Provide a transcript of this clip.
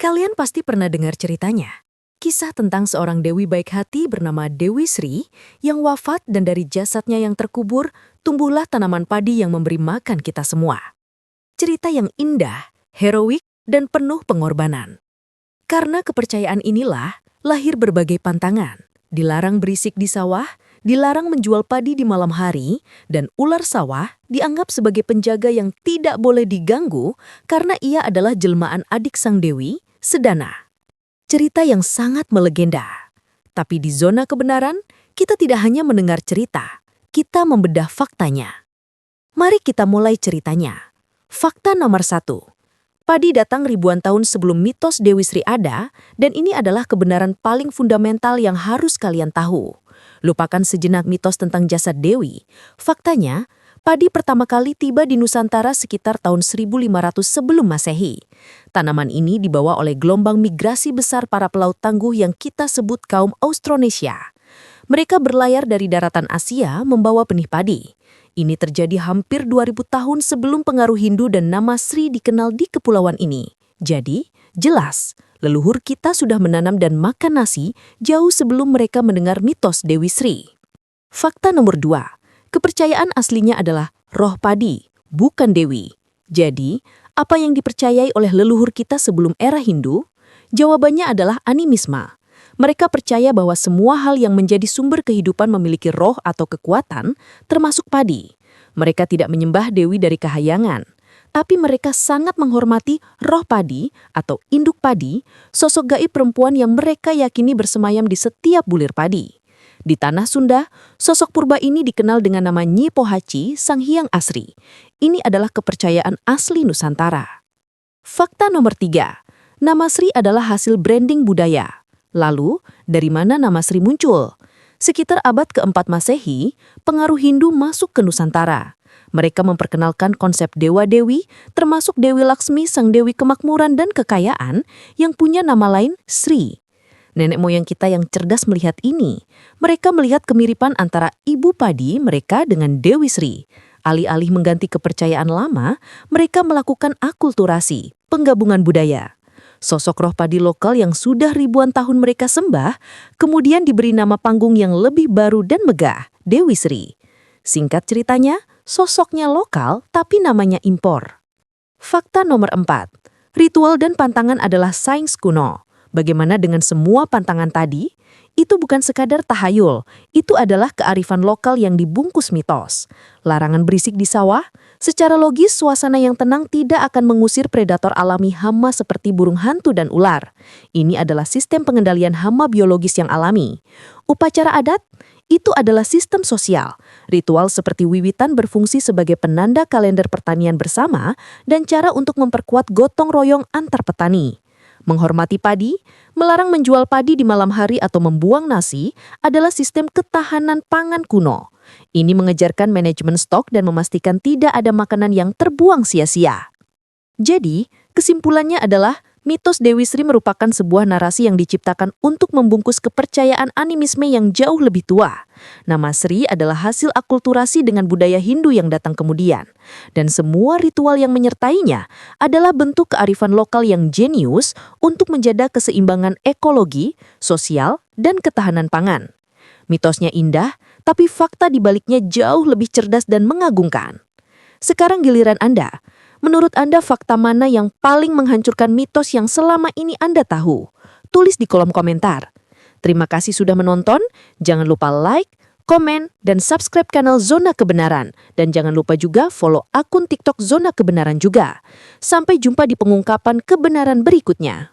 Kalian pasti pernah dengar ceritanya. Kisah tentang seorang dewi baik hati bernama Dewi Sri yang wafat dan dari jasadnya yang terkubur tumbuhlah tanaman padi yang memberi makan kita semua. Cerita yang indah, heroik, dan penuh pengorbanan. Karena kepercayaan inilah lahir berbagai pantangan. Dilarang berisik di sawah, dilarang menjual padi di malam hari, dan ular sawah dianggap sebagai penjaga yang tidak boleh diganggu karena ia adalah jelmaan adik sang dewi, Sedana. Cerita yang sangat melegenda. Tapi di zona kebenaran, kita tidak hanya mendengar cerita, kita membedah faktanya. Mari kita mulai ceritanya. Fakta nomor 1. Padi datang ribuan tahun sebelum mitos Dewi Sri ada, dan ini adalah kebenaran paling fundamental yang harus kalian tahu. Lupakan sejenak mitos tentang jasad Dewi. Faktanya, padi pertama kali tiba di Nusantara sekitar tahun 1500 sebelum Masehi. Tanaman ini dibawa oleh gelombang migrasi besar para pelaut tangguh yang kita sebut kaum Austronesia. Mereka berlayar dari daratan Asia membawa benih padi. Ini terjadi hampir 2000 tahun sebelum pengaruh Hindu dan nama Sri dikenal di kepulauan ini. Jadi, jelas, leluhur kita sudah menanam dan makan nasi jauh sebelum mereka mendengar mitos Dewi Sri. Fakta nomor 2. Kepercayaan aslinya adalah roh padi, bukan dewi. Jadi, apa yang dipercayai oleh leluhur kita sebelum era Hindu? Jawabannya adalah animisme. Mereka percaya bahwa semua hal yang menjadi sumber kehidupan memiliki roh atau kekuatan, termasuk padi. Mereka tidak menyembah dewi dari kehayangan, tapi mereka sangat menghormati roh padi atau induk padi, sosok gaib perempuan yang mereka yakini bersemayam di setiap bulir padi. Di tanah Sunda, sosok purba ini dikenal dengan nama Nyi Pohaci, Sang Hyang Asri. Ini adalah kepercayaan asli Nusantara. Fakta nomor 3. Nama Sri adalah hasil branding budaya. Lalu, dari mana nama Sri muncul? Sekitar abad keempat Masehi, pengaruh Hindu masuk ke Nusantara. Mereka memperkenalkan konsep dewa-dewi, termasuk Dewi Laksmi, sang dewi kemakmuran dan kekayaan, yang punya nama lain Sri. Nenek moyang kita yang cerdas melihat ini. Mereka melihat kemiripan antara ibu padi mereka dengan Dewi Sri. Alih-alih mengganti kepercayaan lama, mereka melakukan akulturasi, penggabungan budaya. Sosok roh padi lokal yang sudah ribuan tahun mereka sembah, kemudian diberi nama panggung yang lebih baru dan megah, Dewi Sri. Singkat ceritanya, sosoknya lokal tapi namanya impor. Fakta nomor 4. Ritual dan pantangan adalah sains kuno. Bagaimana dengan semua pantangan tadi? Itu bukan sekadar tahayul, itu adalah kearifan lokal yang dibungkus mitos. Larangan berisik di sawah, secara logis suasana yang tenang tidak akan mengusir predator alami hama seperti burung hantu dan ular. Ini adalah sistem pengendalian hama biologis yang alami. Upacara adat, itu adalah sistem sosial. Ritual seperti wiwitan berfungsi sebagai penanda kalender pertanian bersama dan cara untuk memperkuat gotong royong antar petani. Menghormati padi, melarang menjual padi di malam hari atau membuang nasi adalah sistem ketahanan pangan kuno. Ini mengejarkan manajemen stok dan memastikan tidak ada makanan yang terbuang sia-sia. Jadi, kesimpulannya adalah mitos Dewi Sri merupakan sebuah narasi yang diciptakan untuk membungkus kepercayaan animisme yang jauh lebih tua. Nama Sri adalah hasil akulturasi dengan budaya Hindu yang datang kemudian. Dan semua ritual yang menyertainya adalah bentuk kearifan lokal yang jenius untuk menjaga keseimbangan ekologi, sosial, dan ketahanan pangan. Mitosnya indah, tapi fakta di baliknya jauh lebih cerdas dan mengagumkan. Sekarang giliran Anda. Menurut Anda fakta mana yang paling menghancurkan mitos yang selama ini Anda tahu? Tulis di kolom komentar. Terima kasih sudah menonton, jangan lupa like, komen, dan subscribe kanal Zona Kebenaran. Dan jangan lupa juga follow akun TikTok Zona Kebenaran juga. Sampai jumpa di pengungkapan kebenaran berikutnya.